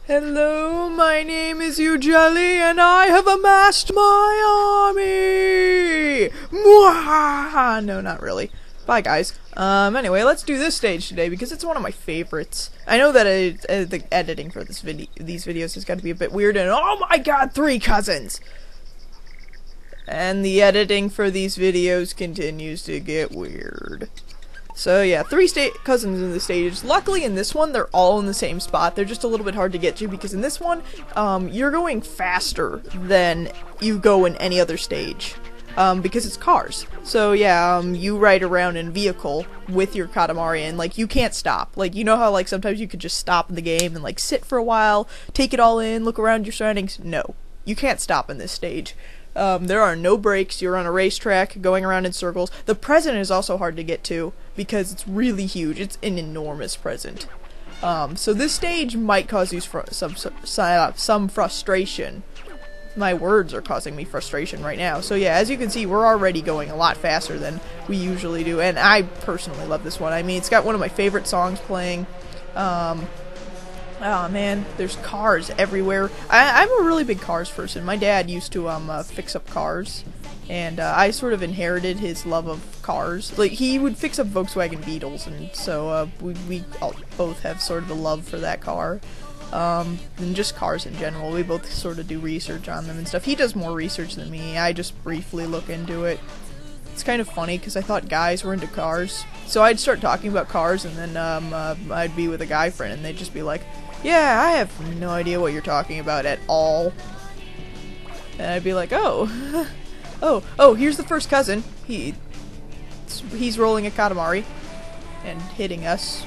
Hello, my name is Ujelly, and I have amassed my army! Mwah! No, not really. Bye, guys. Anyway, let's do this stage today, because it's one of my favorites. I know that the editing for these videos has got to be a bit weird, and oh my god, 3 cousins! And the editing for these videos continues to get weird. So yeah, 3 cousins in the stages. Luckily in this one, they're all in the same spot. They're just a little bit hard to get to because in this one, you're going faster than you go in any other stage. Because it's cars. So yeah, you ride around in a vehicle with your Katamari and like you can't stop. Like you know how like sometimes you could just stop in the game and like sit for a while, take it all in, look around your surroundings? No. You can't stop in this stage. There are no brakes, you're on a racetrack, going around in circles. The present is also hard to get to, because it's really huge. It's an enormous present. So this stage might cause you some frustration. My words are causing me frustration right now. So yeah, as you can see, we're already going a lot faster than we usually do, and I personally love this one. I mean, it's got one of my favorite songs playing. Oh man, there's cars everywhere. I'm a really big cars person. My dad used to fix up cars, and I sort of inherited his love of cars. Like he would fix up Volkswagen Beetles, and so we all both have sort of a love for that car. And just cars in general. We both sort of do research on them and stuff. He does more research than me. I just briefly look into it. It's kind of funny because I thought guys were into cars. So I'd start talking about cars, and then I'd be with a guy friend, and they'd just be like, "Yeah, I have no idea what you're talking about at all." And I'd be like, "Oh, oh, here's the first cousin. He's rolling a Katamari and hitting us.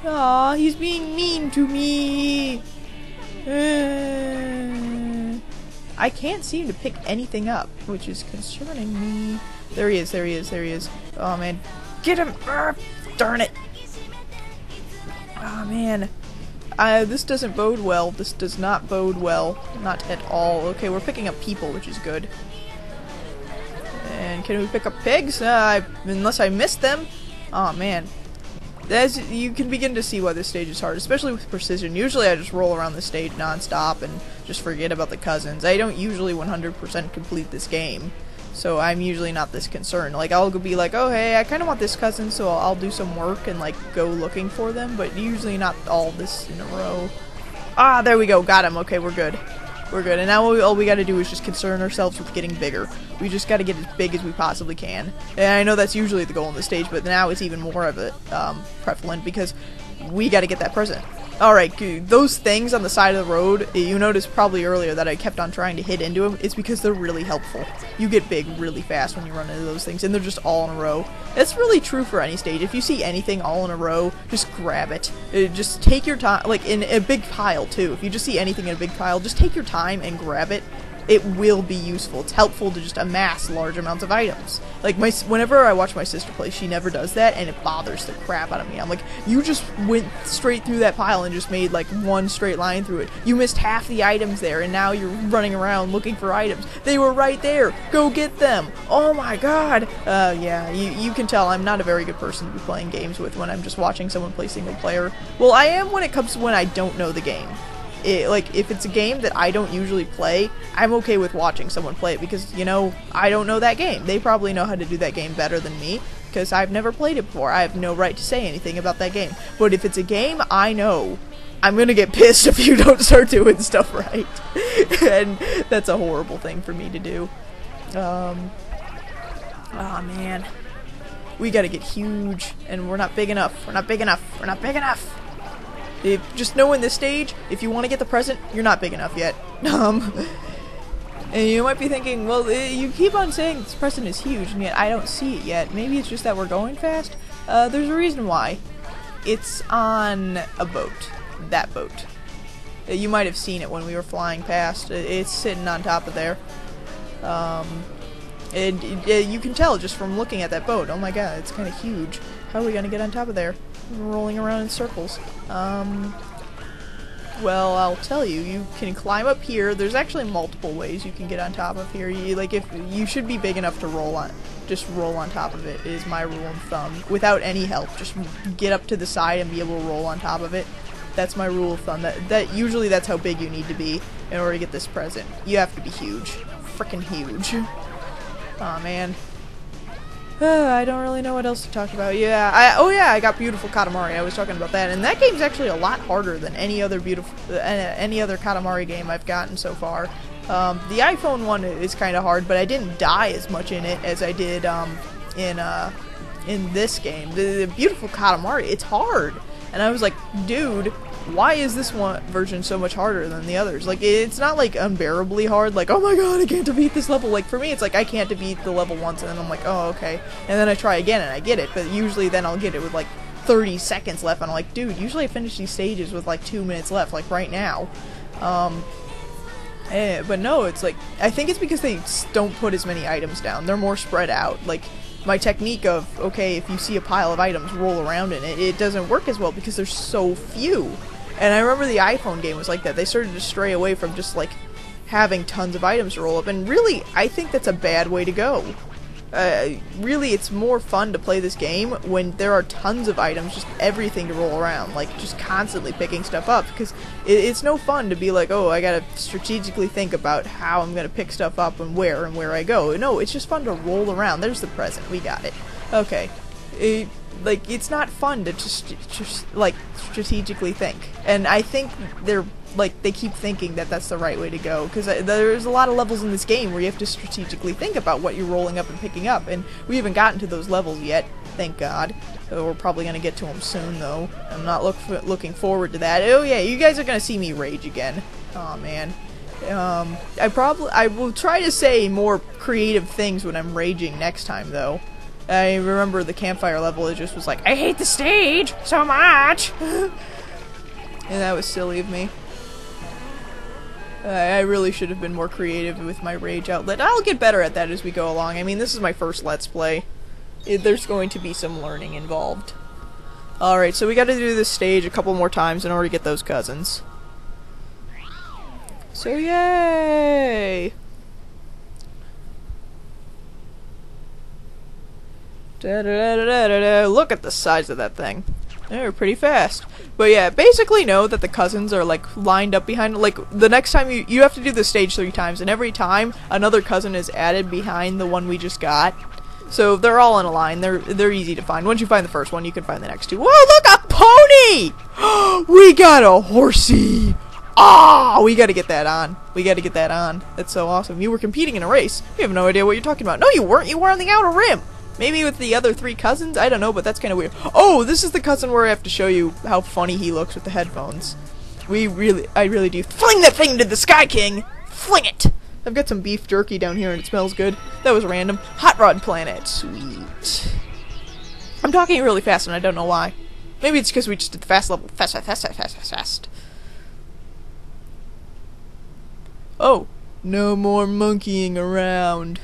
Aw, he's being mean to me. I can't seem to pick anything up, which is concerning me." There he is, there he is, there he is. Oh man, get him! Darn it! Oh man. This doesn't bode well. This does not bode well. Not at all. Okay, we're picking up people, which is good. And can we pick up pigs? Unless I missed them. Oh man. As you can begin to see why this stage is hard, especially with precision. Usually I just roll around the stage non-stop and just forget about the cousins. I don't usually 100% complete this game. So I'm usually not this concerned. Like, I'll be like, oh, hey, I kind of want this cousin, so I'll do some work and, like, go looking for them, but usually not all this in a row. Ah, there we go, got him. Okay, we're good. We're good. And now all we gotta do is just concern ourselves with getting bigger. We just gotta get as big as we possibly can. And I know that's usually the goal in the stage, but now it's even more of it prevalent because we gotta get that present. Alright, those things on the side of the road, you noticed probably earlier that I kept on trying to hit into them. It's because they're really helpful. You get big really fast when you run into those things, and they're just all in a row. That's really true for any stage. If you see anything all in a row, just grab it. Just take your time, like in a big pile too. If you just see anything in a big pile, just take your time and grab it. It will be useful. It's helpful to just amass large amounts of items. Like, whenever I watch my sister play, she never does that, and it bothers the crap out of me. I'm like, you just went straight through that pile and just made, like, one straight line through it. You missed half the items there, and now you're running around looking for items. They were right there! Go get them! Oh my god! Yeah, you can tell I'm not a very good person to be playing games with when I'm just watching someone play single player. Well, I am when it comes to when I don't know the game. Like, if it's a game that I don't usually play, I'm okay with watching someone play it because, you know, I don't know that game. They probably know how to do that game better than me because I've never played it before. I have no right to say anything about that game. But if it's a game I know, I'm gonna get pissed if you don't start doing stuff right. And that's a horrible thing for me to do. Oh man. We gotta get huge, and we're not big enough. We're not big enough. We're not big enough. Just know in this stage, if you want to get the present, you're not big enough yet. And you might be thinking, well, you keep on saying this present is huge, and yet I don't see it yet. Maybe it's just that we're going fast? There's a reason why. It's on a boat. That boat. You might have seen it when we were flying past. It's sitting on top of there. And you can tell just from looking at that boat. Oh my god, it's kind of huge. How are we going to get on top of there? We're rolling around in circles. Well, I'll tell you. You can climb up here. There's actually multiple ways you can get on top of here. You should be big enough to roll on. Just roll on top of it is my rule of thumb. Without any help. Just get up to the side and be able to roll on top of it. That's my rule of thumb. Usually that's how big you need to be in order to get this present. You have to be huge. Frickin' huge. Aw, man. I don't really know what else to talk about. Yeah, I got Beautiful Katamari. I was talking about that, and that game's actually a lot harder than any other Katamari game I've gotten so far. The iPhone one is kind of hard, but I didn't die as much in it as I did in this game. The Beautiful Katamari, it's hard, and I was like, dude, why is this one version so much harder than the others? Like, it's not like unbearably hard, like, oh my god, I can't defeat this level. Like, for me, it's like I can't defeat the level once, and then I'm like, oh, okay, and then I try again and I get it, but usually then I'll get it with like 30 seconds left, and I'm like, dude, usually I finish these stages with like 2 minutes left, like right now. But no, it's like, I think it's because they don't put as many items down. They're more spread out. Like, my technique of, okay, if you see a pile of items, roll around in it, it doesn't work as well because there's so few. And I remember the iPhone game was like that. They started to stray away from just, like, having tons of items to roll up. And really, I think that's a bad way to go. Really, it's more fun to play this game when there are tons of items, just everything to roll around. Like, just constantly picking stuff up. Because it's no fun to be like, oh, I gotta strategically think about how I'm gonna pick stuff up and where I go. No, it's just fun to roll around. There's the present. We got it. Okay. Like, it's not fun to just like, strategically think. And I think they keep thinking that that's the right way to go, because there's a lot of levels in this game where you have to strategically think about what you're rolling up and picking up, and we haven't gotten to those levels yet, thank God. We're probably going to get to them soon, though. I'm not looking forward to that. Oh yeah, you guys are going to see me rage again. Aw, man. I will try to say more creative things when I'm raging next time, though. I remember the campfire level, it just was like, I hate the stage so much! And that was silly of me. I really should have been more creative with my rage outlet. I'll get better at that as we go along. I mean, this is my first Let's Play. There's going to be some learning involved. Alright, so we gotta do this stage a couple more times in order to get those cousins. So yay! Look at the size of that thing. They're pretty fast. But yeah, basically know that the cousins are like lined up behind, like the next time you have to do the stage 3 times, and every time another cousin is added behind the one we just got. So they're all in a line. They're easy to find. Once you find the first one, you can find the next two. Whoa, look, a pony! We got a horsey! Ah, we gotta get that on. We gotta get that on. That's so awesome. You were competing in a race. You have no idea what you're talking about. No, you weren't. You were on the outer rim. Maybe with the other 3 cousins? I don't know, but that's kind of weird. Oh, this is the cousin where I have to show you how funny he looks with the headphones. I really do. Fling that thing to the Sky King! Fling it! I've got some beef jerky down here and it smells good. That was random. Hot Rod Planet. Sweet. I'm talking really fast and I don't know why. Maybe it's because we just did the fast level. Fast. Oh. No more monkeying around.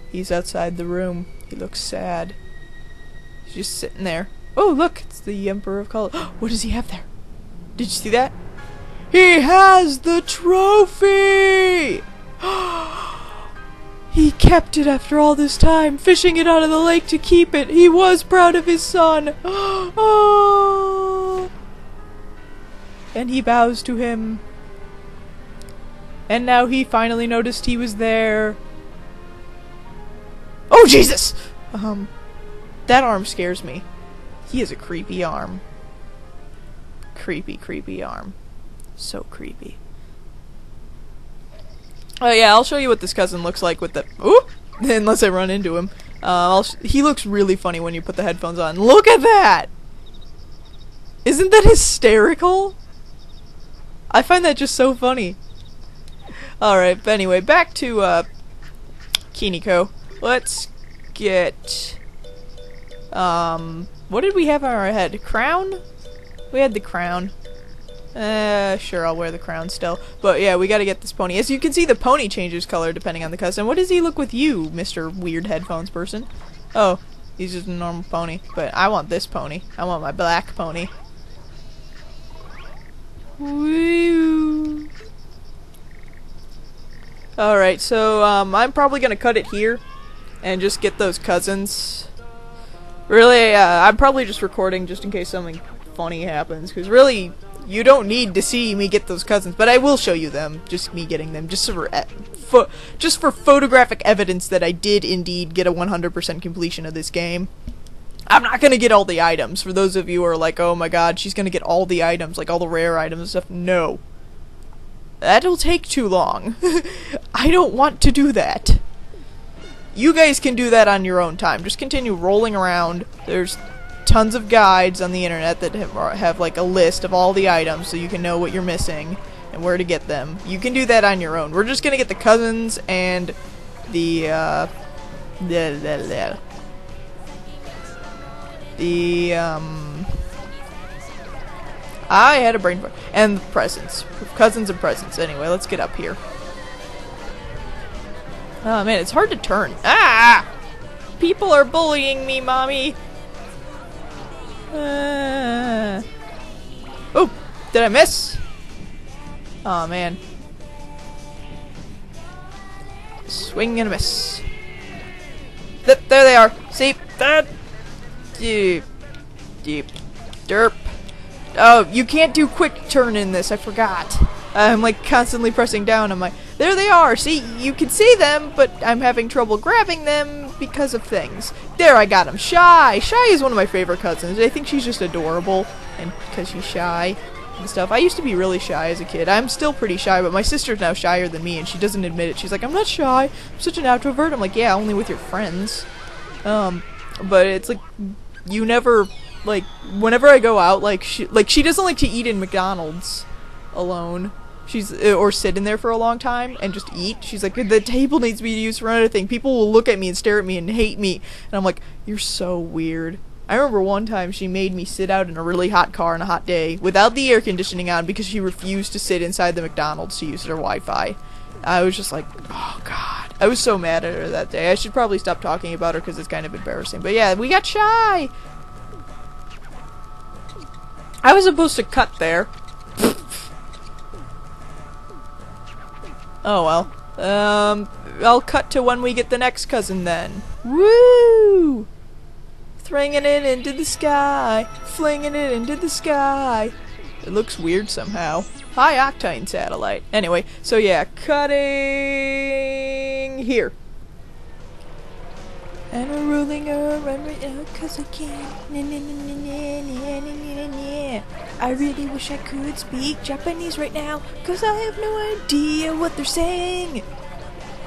He's outside the room. He looks sad. He's just sitting there. Oh, look! It's the Emperor of Color. What does he have there? Did you see that? He has the trophy! He kept it after all this time, fishing it out of the lake to keep it. He was proud of his son. Oh. And he bows to him. And now he finally noticed he was there. Oh, Jesus! That arm scares me. He has a creepy arm. Creepy arm. So creepy. Oh yeah, I'll show you what this cousin looks like with the... Ooh! Unless I run into him. He looks really funny when you put the headphones on. Look at that! Isn't that hysterical? I find that just so funny. Alright, but anyway, back to, Kiniko. Let's get... what did we have on our head? Crown? We had the crown. Sure, I'll wear the crown still. But yeah, we gotta get this pony. As you can see, the pony changes color depending on the cousin. What does he look with you, Mr. Weird Headphones person? Oh, he's just a normal pony. But I want this pony. I want my black pony. Woo! Alright, so, I'm probably gonna cut it here. And just get those cousins. Really, I'm probably just recording just in case something funny happens, because really, you don't need to see me get those cousins, but I will show you them, just me getting them, just for photographic evidence that I did indeed get a 100% completion of this game. I'm not gonna get all the items, for those of you who are like, oh my god, she's gonna get all the items, like all the rare items and stuff. No. That'll take too long. I don't want to do that. You guys can do that on your own time. Just continue rolling around. There's tons of guides on the internet that have like a list of all the items so you can know what you're missing and where to get them. You can do that on your own. We're just gonna get the cousins and the I had a brain fart. And presents. Cousins and presents. Anyway, let's get up here. Oh man, it's hard to turn. Ah! People are bullying me, mommy. Oh, did I miss? Oh man. Swing and a miss. There they are. See? That. Deep. Deep. Derp. Oh, you can't do quick turn in this. I forgot. I'm like constantly pressing down on my... There they are! See, you can see them, but I'm having trouble grabbing them because of things. There, I got him. Shy! Shy is one of my favorite cousins. I think she's just adorable, and because she's shy and stuff. I used to be really shy as a kid. I'm still pretty shy, but my sister's now shyer than me, and she doesn't admit it. She's like, I'm not shy. I'm such an introvert. I'm like, yeah, only with your friends. But it's like, you never... Like, whenever I go out, she doesn't like to eat in McDonald's alone. Or sit in there for a long time and just eat. She's like, the table needs to be used for another thing. People will look at me and stare at me and hate me. And I'm like, you're so weird. I remember one time she made me sit out in a really hot car on a hot day without the air conditioning on because she refused to sit inside the McDonald's to use their Wi-Fi. I was just like, oh god. I was so mad at her that day. I should probably stop talking about her because it's kind of embarrassing. But yeah, we got shy! I was supposed to cut there. Oh well. I'll cut to when we get the next cousin then. Woo! Flinging it into the sky. Flinging it into the sky. It looks weird somehow. High octane satellite. Anyway, so yeah, cutting here. And we're rolling around right now cause I can. I really wish I could speak Japanese right now cause I have no idea what they're saying.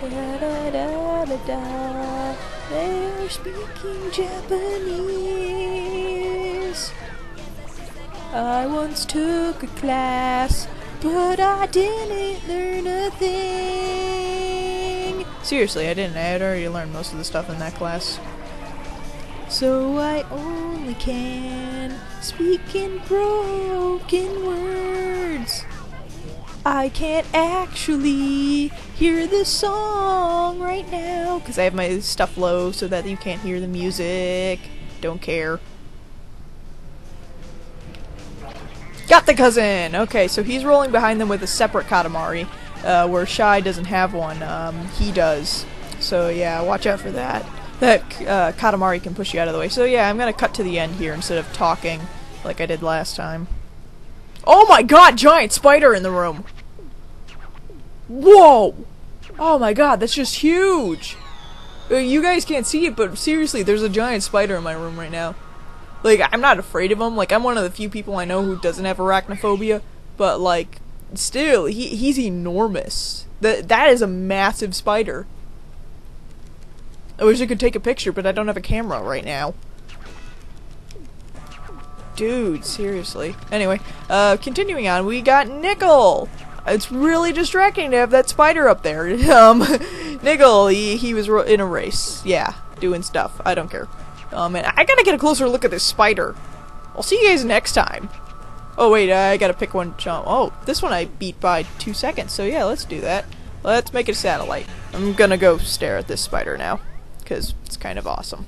Da, da, da, da, da. They are speaking Japanese. I once took a class, but I didn't learn a thing. Seriously, I didn't. I had already learned most of the stuff in that class. So I only can speak in broken words. I can't actually hear the song right now because I have my stuff low so that you can't hear the music. Don't care. Got the cousin! Okay, so he's rolling behind them with a separate Katamari, where Shy doesn't have one. He does. So yeah, watch out for that. That Katamari can push you out of the way. So yeah, I'm gonna cut to the end here instead of talking like I did last time. Oh my god, giant spider in the room! Whoa! Oh my god, that's just huge! You guys can't see it, but seriously, there's a giant spider in my room right now. Like, I'm not afraid of him. Like, I'm one of the few people I know who doesn't have arachnophobia. But, like, still, he's enormous. That is a massive spider. I wish I could take a picture, but I don't have a camera right now. Dude, seriously. Anyway, continuing on, we got Nickel! It's really distracting to have that spider up there. Nickel, he was in a race. Yeah, doing stuff. I don't care. Oh man, I gotta get a closer look at this spider. I'll see you guys next time. Oh wait, I gotta pick one jump. Oh, this one I beat by 2 seconds, so yeah, let's do that. Let's make it a satellite. I'm gonna go stare at this spider now, because it's kind of awesome.